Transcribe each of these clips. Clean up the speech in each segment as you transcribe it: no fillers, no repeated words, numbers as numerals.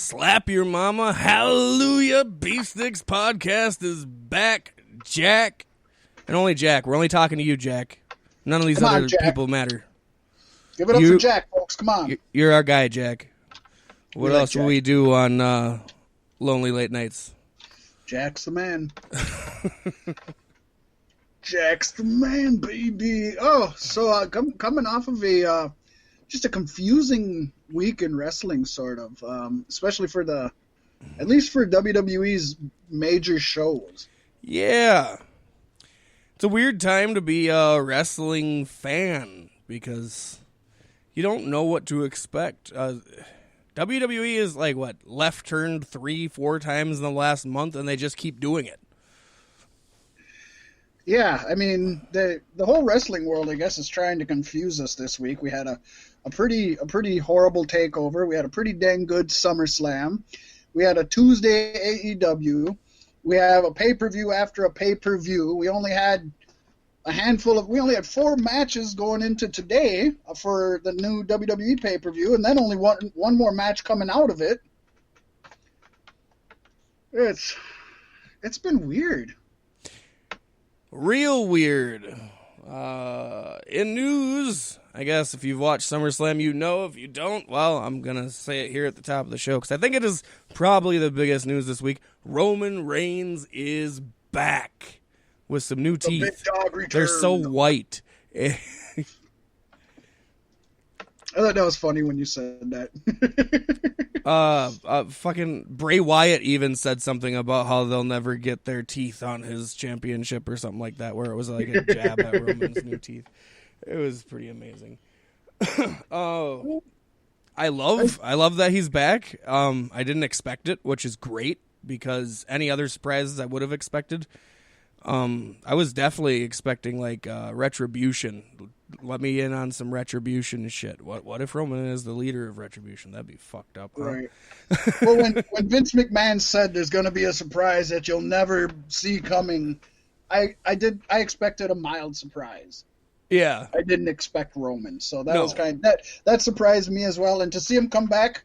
Slap your mama. Hallelujah. Beef Sticks podcast is back. Jack. And only Jack. We're only talking to you, Jack. None of these other people matter. Give it up for Jack, folks. Come on. You're our guy, Jack. What else will we do on Lonely Late Nights? Jack's the man. Jack's the man, baby. Oh, so coming off of just a confusing week in wrestling, sort of, especially at least for WWE's major shows. Yeah. It's a weird time to be a wrestling fan because you don't know what to expect. WWE is left turned 3-4 times in the last month, and they just keep doing it. Yeah, I mean the whole wrestling world, I guess, is trying to confuse us this week. We had a pretty horrible takeover. We had a pretty dang good SummerSlam. We had a Tuesday AEW. We have a pay-per-view after a pay-per-view. We only had we only had 4 matches going into today for the new WWE pay-per-view, and then only one more match coming out of it. It's been weird. Real weird. In news, I guess if you've watched SummerSlam, you know. If you don't, well, I'm going to say it here at the top of the show because I think it is probably the biggest news this week. Roman Reigns is back with some new teeth. Big dog returned. They're so white. I thought that was funny when you said that. Fucking Bray Wyatt even said something about how they'll never get their teeth on his championship or something like that, where it was like a jab at Roman's new teeth. It was pretty amazing. I love that he's back. I didn't expect it, which is great because any other surprises I would have expected. I was definitely expecting Retribution. Let me in on some Retribution shit. What if Roman is the leader of Retribution? That'd be fucked up, huh? Right. Well, when Vince McMahon said there's going to be a surprise that you'll never see coming, I expected a mild surprise. Yeah. I didn't expect Roman, so that was that surprised me as well. And to see him come back,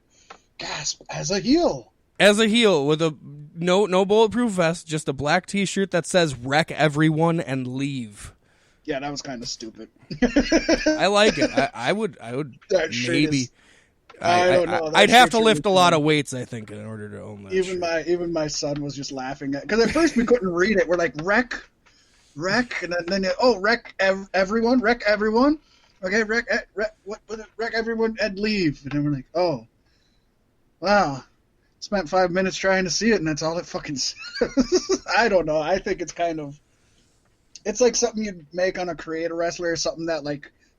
gasp, as a heel. As a heel with a no bulletproof vest, just a black T-shirt that says "Wreck everyone and leave." Yeah, that was kind of stupid. I like it. I would maybe. I don't know. I'd have to lift a lot of weights, I think, in order to own that. Even my son was just laughing at because at first we couldn't read it. We're like wreck, and then wreck everyone, wreck everyone. Okay, wreck everyone and leave. And then we're like, oh, wow. Spent 5 minutes trying to see it, and that's all it fucking says. I don't know. I think it's it's like something you'd make on a creator wrestler or something that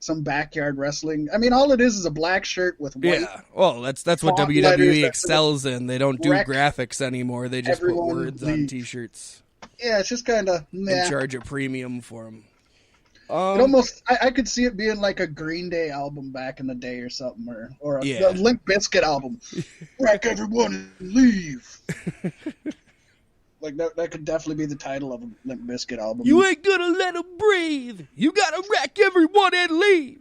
some backyard wrestling. I mean, all it is a black shirt with white. Yeah, well, that's what WWE excels in. They don't do graphics anymore. They just put words on T-shirts. Yeah, it's just kind of and charge a premium for them. It almost, I could see it being like a Green Day album back in the day or something, or a Limp Bizkit album. Wreck everyone and leave. That could definitely be the title of a Limp Bizkit album. You ain't gonna let them breathe. You gotta wreck everyone and leave.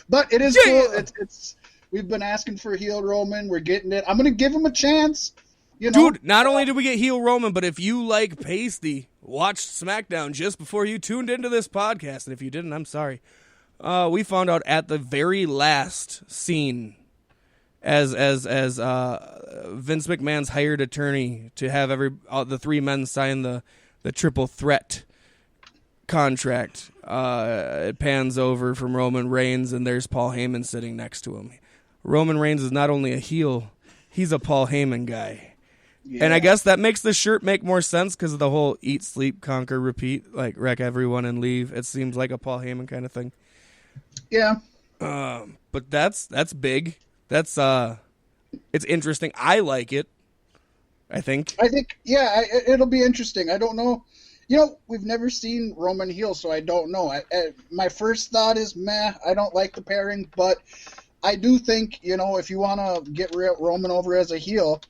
But it is cool. It's we've been asking for heel Roman. We're getting it. I'm gonna give him a chance. Dude, not only did we get heel Roman, but if you like pasty, watch SmackDown just before you tuned into this podcast. And if you didn't, I'm sorry. We found out at the very last scene as Vince McMahon's hired attorney to have the 3 men sign the triple threat contract. It pans over from Roman Reigns, and there's Paul Heyman sitting next to him. Roman Reigns is not only a heel, he's a Paul Heyman guy. Yeah. And I guess that makes the shirt make more sense because of the whole eat, sleep, conquer, repeat, wreck everyone and leave. It seems like a Paul Heyman kind of thing. Yeah. But that's big. That's it's interesting. I like it. I think, it'll be interesting. I don't know. We've never seen Roman heel, so I don't know. My first thought is, I don't like the pairing, but I do think, if you want to get Roman over as a heel,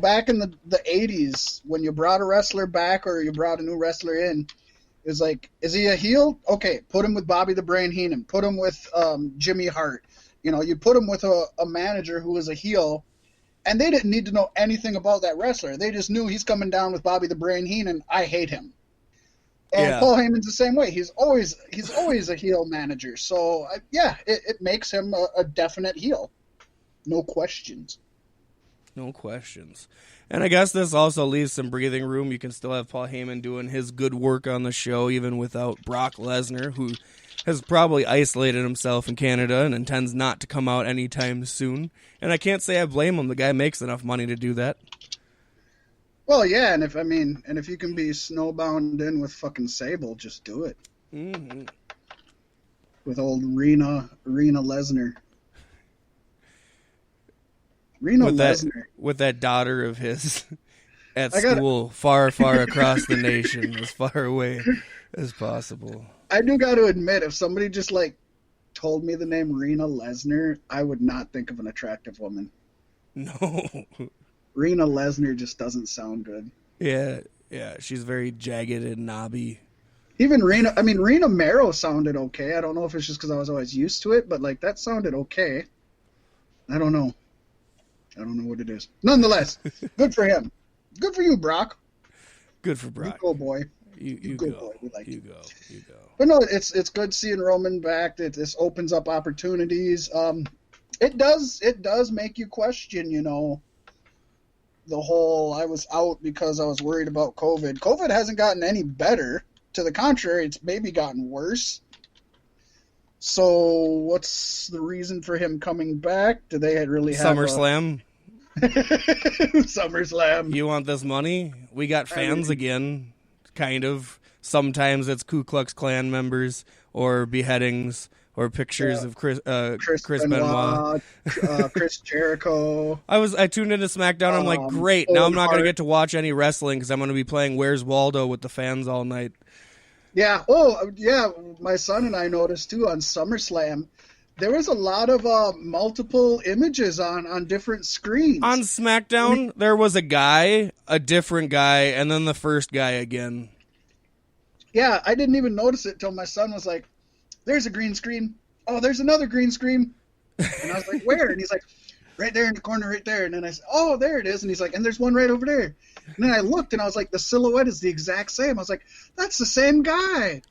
back in the 80s, when you brought a wrestler back or you brought a new wrestler in, it was like, is he a heel? Okay, put him with Bobby the Brain Heenan. Put him with Jimmy Hart. You know, you put him with a manager who was a heel, and they didn't need to know anything about that wrestler. They just knew he's coming down with Bobby the Brain Heenan. I hate him. And Paul Heyman's the same way. He's always a heel manager. So, it makes him a definite heel. No questions. No questions. And I guess this also leaves some breathing room. You can still have Paul Heyman doing his good work on the show, even without Brock Lesnar, who has probably isolated himself in Canada and intends not to come out anytime soon. And I can't say I blame him. The guy makes enough money to do that. Well, yeah, and if you can be snowbound in with fucking Sable, just do it. Mm-hmm. With old Rena Lesnar. With that daughter of his at school, far across the nation, as far away as possible. I do got to admit, if somebody just told me the name Rena Lesnar, I would not think of an attractive woman. No. Rena Lesnar just doesn't sound good. Yeah, she's very jagged and knobby. Even Rena Mero sounded okay. I don't know if it's just because I was always used to it, but that sounded okay. I don't know what it is. Nonetheless, good for him. Good for you, Brock. Good for Brock. You go, boy. You go, go. boy. We like you. You go. But no, it's good seeing Roman back. This opens up opportunities. It does make you question, the whole I was out because I was worried about COVID. COVID hasn't gotten any better. To the contrary, it's maybe gotten worse. So what's the reason for him coming back? Do they really have SummerSlam? SummerSlam. You want this money? We got fans again, kind of. Sometimes it's Ku Klux Klan members or beheadings or pictures of Chris Benoit. Chris Jericho. I tuned into SmackDown. I'm like, great. Now I'm not going to get to watch any wrestling because I'm going to be playing Where's Waldo with the fans all night. Yeah. Oh, yeah. My son and I noticed too on SummerSlam, there was a lot of multiple images on different screens. On SmackDown, there was a guy, a different guy, and then the first guy again. Yeah, I didn't even notice it till my son was like, "There's a green screen. Oh, there's another green screen." And I was like, "Where?" And he's like, "Right there in the corner, right there." And then I said, "Oh, there it is." And he's like, "And there's one right over there." And then I looked, and I was like, the silhouette is the exact same. I was like, "That's the same guy."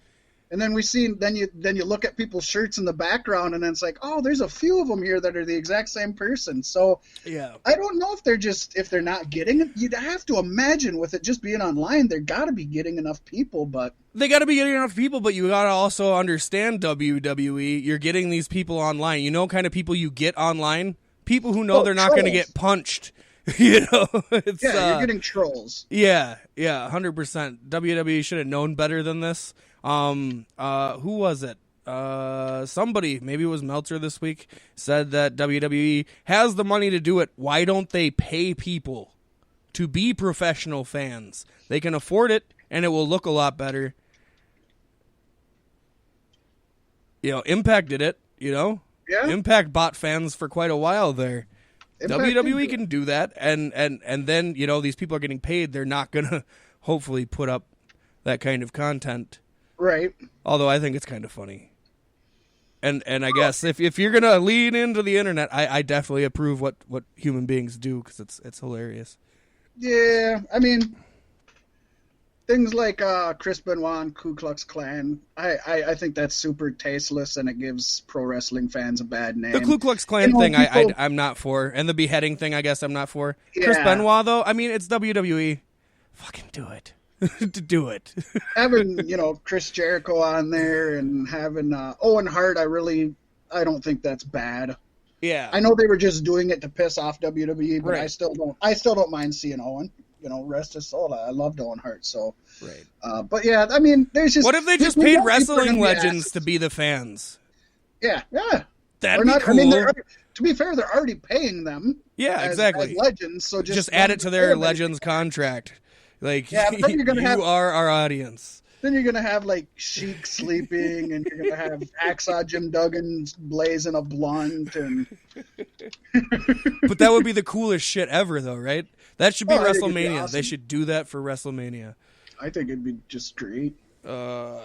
And then then you look at people's shirts in the background, and then it's like, "Oh, there's a few of them here that are the exact same person." So yeah, I don't know if they're not getting it. You'd have to imagine with it just being online, they're got to be getting enough people, but they got to be getting enough people. But you got to also understand WWE. You're getting these people online. You know, kind of people you get online. People who know they're not going to get punched. It's, you're getting trolls. Yeah, 100%. WWE should have known better than this. Who was it? Somebody, maybe it was Meltzer this week, said that WWE has the money to do it. Why don't they pay people to be professional fans? They can afford it, and it will look a lot better. Impact did it, Yeah. Impact bought fans for quite a while there. Impact WWE can do that, and then, these people are getting paid. They're not going to hopefully put up that kind of content. Right. Although I think it's kind of funny. And I guess if you're going to lean into the internet, I definitely approve what human beings do because it's hilarious. Yeah, I mean, things like Chris Benoit and Ku Klux Klan, I think that's super tasteless and it gives pro wrestling fans a bad name. The Ku Klux Klan thing I'm not for, and the beheading thing I guess I'm not for. Yeah. Chris Benoit, though, I mean, it's WWE. Fucking do it. Do it. Having, Chris Jericho on there and having Owen Hart, I don't think that's bad. Yeah. I know they were just doing it to piss off WWE, but right. I still don't mind seeing Owen. Rest his soul. I loved Owen Hart, so. Right. But yeah, I mean, there's just. What if they just paid wrestling legends to be the fans? Yeah. That'd be cool. I mean, to be fair, they're already paying them. Yeah, exactly. As legends, so just add it to their legends contract. Like, you are our audience. Then you're going to have, Sheik sleeping, and you're going to have Hacksaw Jim Duggan blazing a blunt. But that would be the coolest shit ever, though, right? That should be WrestleMania. Awesome. They should do that for WrestleMania. I think it'd be just great. Yeah,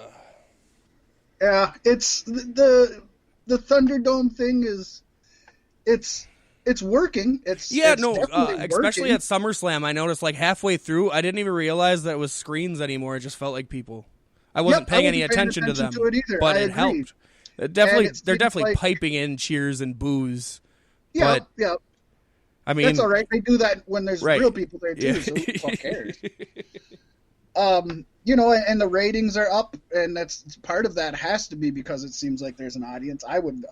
it's the Thunderdome thing is it's working. It's definitely especially working. at SummerSlam. I noticed like halfway through, I didn't even realize that it was screens anymore. It just felt like people. I wasn't paying any attention to them, to it either. but I it agree. helped. They're definitely piping in cheers and boos. Yeah, but, yeah. I mean, that's all right. They do that when there's right. real people there too. Yeah. So who the fuck cares? And the ratings are up, and that's part of that has to be because it seems like there's an audience. I would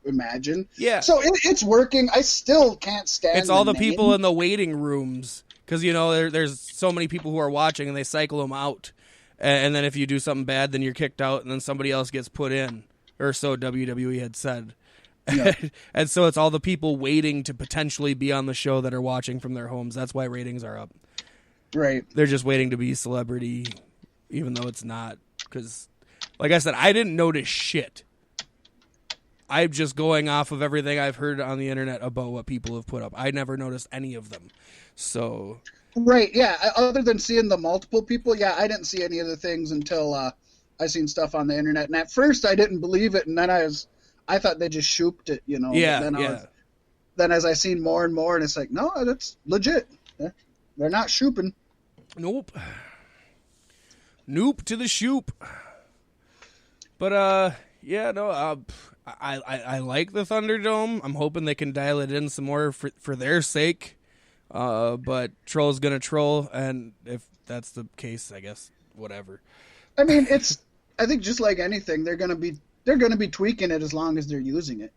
imagine. Yeah. So it's working. I still can't stand. It's all the people in the waiting rooms because there's so many people who are watching, and they cycle them out. And then if you do something bad, then you're kicked out, and then somebody else gets put in, or so WWE had said. Yeah. And so it's all the people waiting to potentially be on the show that are watching from their homes. That's why ratings are up. Right. They're just waiting to be celebrity, even though it's not. Because, like I said, I didn't notice shit. I'm just going off of everything I've heard on the internet about what people have put up. I never noticed any of them. So... Right, yeah. Other than seeing the multiple people, yeah, I didn't see any of the things until I seen stuff on the internet. And at first, I didn't believe it, and then I thought they just shooped it, Yeah, Then as I seen more and more, and it's like, no, that's legit. They're not shooping. Nope to the shoop. But I like the Thunderdome. I'm hoping they can dial it in some more for their sake. But Troll's gonna troll, and if that's the case, I guess whatever. I mean, I think just like anything, they're gonna be tweaking it as long as they're using it.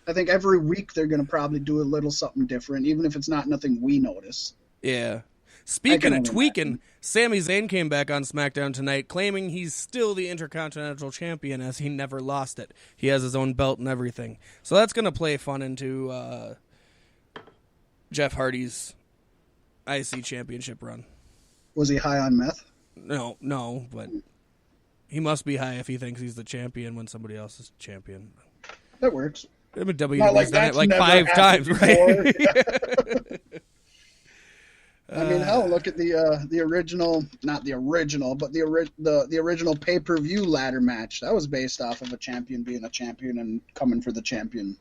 I think every week they're gonna probably do a little something different, even if it's not nothing we notice. Yeah. Speaking of tweaking, Sami Zayn came back on SmackDown tonight, claiming he's still the Intercontinental Champion as he never lost it. He has his own belt and everything. So that's gonna play fun into Jeff Hardy's IC Championship run. Was he high on meth? No, but he must be high if he thinks he's the champion when somebody else is champion. That works. I mean, WWE's done it like 5 times, right? I mean, hell, look at the original, not the original, but the original pay-per-view ladder match. That was based off of a champion being a champion and coming for the champion.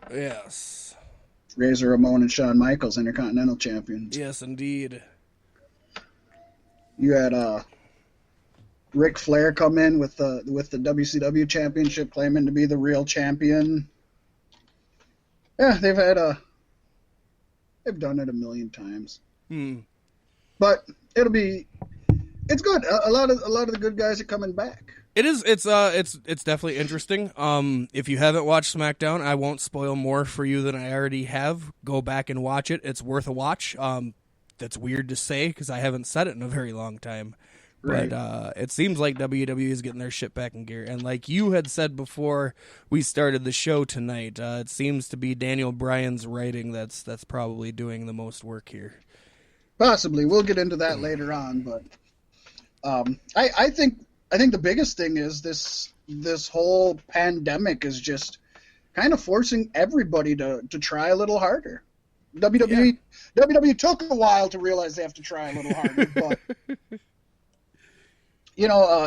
Yes. Razor Ramon and Shawn Michaels, Intercontinental Champions. Yes, indeed. You had Ric Flair come in with the WCW Championship, claiming to be the real champion. Yeah, they've done it a million times. But it's good. A lot of the good guys are coming back. It is. It's definitely interesting. If you haven't watched SmackDown, I won't spoil more for you than I already have. Go back and watch it. It's worth a watch. That's weird to say because I haven't said it in a very long time. Right. But it seems like WWE is getting their shit back in gear. And like you had said before we started the show tonight, it seems to be Daniel Bryan's writing that's probably doing the most work here. Possibly. We'll get into that later on, but I think the biggest thing is this whole pandemic is just kind of forcing everybody to try a little harder. WWE took a while to realize they have to try a little harder, but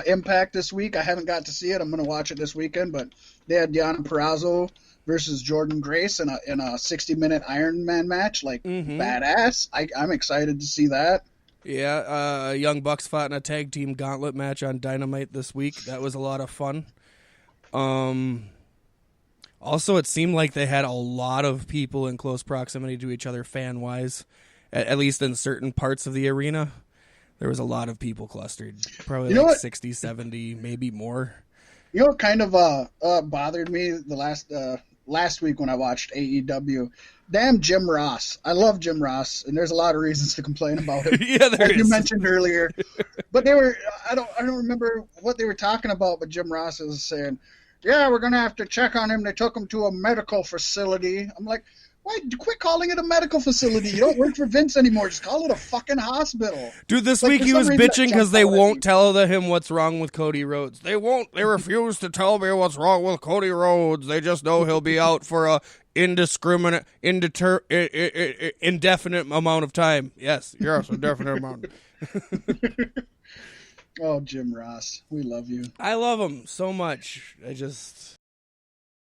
Impact this week, I haven't got to see it. I'm going to watch it this weekend, but they had Deonna Purrazzo versus Jordan Grace in a 60-minute Iron Man match, badass. I'm excited to see that. Yeah, Young Bucks fought in a tag team gauntlet match on Dynamite this week. That was a lot of fun. Also, it seemed like they had a lot of people in close proximity to each other fan-wise, at least in certain parts of the arena. There was a lot of people clustered, probably 60, 70, maybe more. You know what kind of bothered me the last week when I watched AEW? Damn Jim Ross. I love Jim Ross, and there's a lot of reasons to complain about him. Yeah, there is. You mentioned earlier. But they were I don't remember what they were talking about, but Jim Ross was saying, yeah, we're going to have to check on him. They took him to a medical facility. I'm like, why? Quit calling it a medical facility. You don't work for Vince anymore. Just call it a fucking hospital. Dude, this week he was bitching because they won't tell him what's wrong with Cody Rhodes. They won't. They refuse to tell me what's wrong with Cody Rhodes. They just know he'll be out for a indefinite amount of time. Yes, indefinite amount. Oh, Jim Ross. We love you. I love him so much.